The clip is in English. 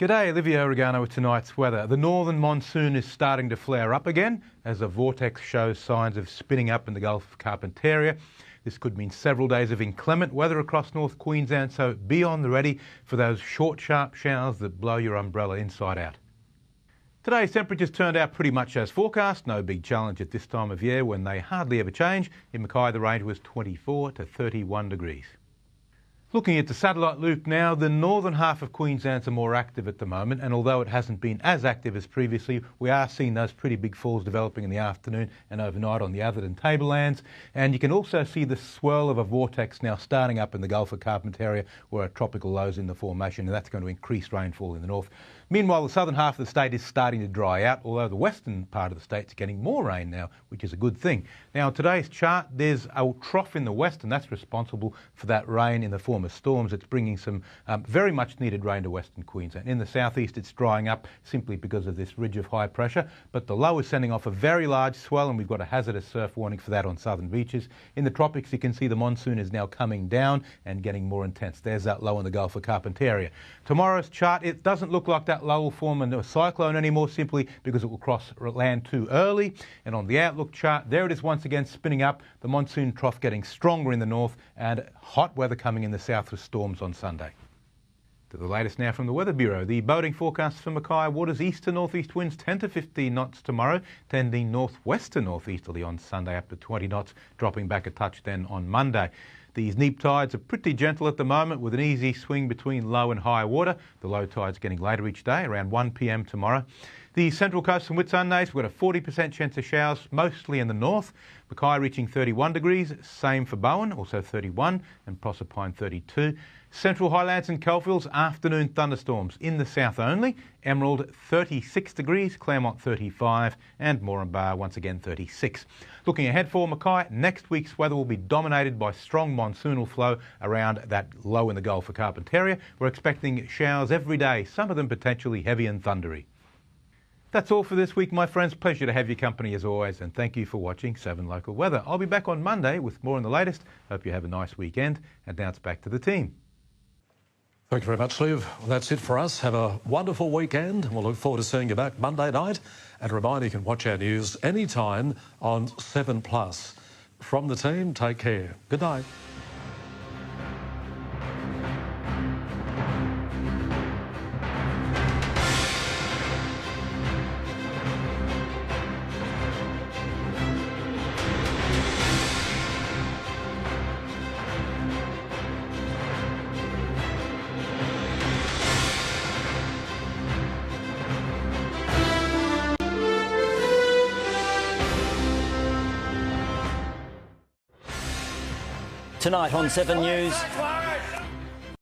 G'day, Livio, Regano with tonight's weather. The northern monsoon is starting to flare up again as a vortex shows signs of spinning up in the Gulf of Carpentaria. This could mean several days of inclement weather across North Queensland, so be on the ready for those short, sharp showers that blow your umbrella inside out. Today's temperatures turned out pretty much as forecast. No big challenge at this time of year when they hardly ever change. In Mackay, the range was 24 to 31 degrees. Looking at the satellite loop now, the northern half of Queensland's are more active at the moment, and although it hasn't been as active as previously, we are seeing those pretty big falls developing in the afternoon and overnight on the Atherton tablelands. And you can also see the swirl of a vortex now starting up in the Gulf of Carpentaria, where a tropical low is in the formation, and that's going to increase rainfall in the north. Meanwhile, the southern half of the state is starting to dry out, although the western part of the state's getting more rain now, which is a good thing. Now, in today's chart, there's a trough in the west, and that's responsible for that rain in the form of storms. It's bringing some very much needed rain to western Queensland. In the southeast, it's drying up simply because of this ridge of high pressure, but the low is sending off a very large swell, and we've got a hazardous surf warning for that on southern beaches. In the tropics, you can see the monsoon is now coming down and getting more intense. There's that low in the Gulf of Carpentaria. Tomorrow's chart, it doesn't look like that low will form into a cyclone anymore, simply because it will cross land too early. And on the outlook chart, there it is once again spinning up, the monsoon trough getting stronger in the north and hot weather coming in the south with storms on Sunday. To the latest now from the Weather Bureau. The boating forecast for Mackay: waters east to northeast winds 10 to 15 knots tomorrow, tending northwest to northeasterly on Sunday up to 20 knots, dropping back a touch then on Monday. These neap tides are pretty gentle at the moment with an easy swing between low and high water. The low tide's getting later each day, around 1 p.m. tomorrow. The Central Coast and Whitsundays, we've got a 40% chance of showers, mostly in the north. Mackay reaching 31 degrees, same for Bowen, also 31, and Proserpine 32. Central Highlands and Coalfields, afternoon thunderstorms in the south only. Emerald 36 degrees, Claremont 35, and Moranbah once again 36. Looking ahead for Mackay, next week's weather will be dominated by strong monsoonal flow around that low in the Gulf of Carpentaria. We're expecting showers every day, some of them potentially heavy and thundery. That's all for this week, my friends. Pleasure to have your company as always, and thank you for watching 7 Local Weather. I'll be back on Monday with more on the latest. Hope you have a nice weekend, and now it's back to the team. Thank you very much, Liv. Well, that's it for us. Have a wonderful weekend. We'll look forward to seeing you back Monday night. And a reminder, you can watch our news anytime on 7+. From the team, take care. Good night. Tonight on 7 News.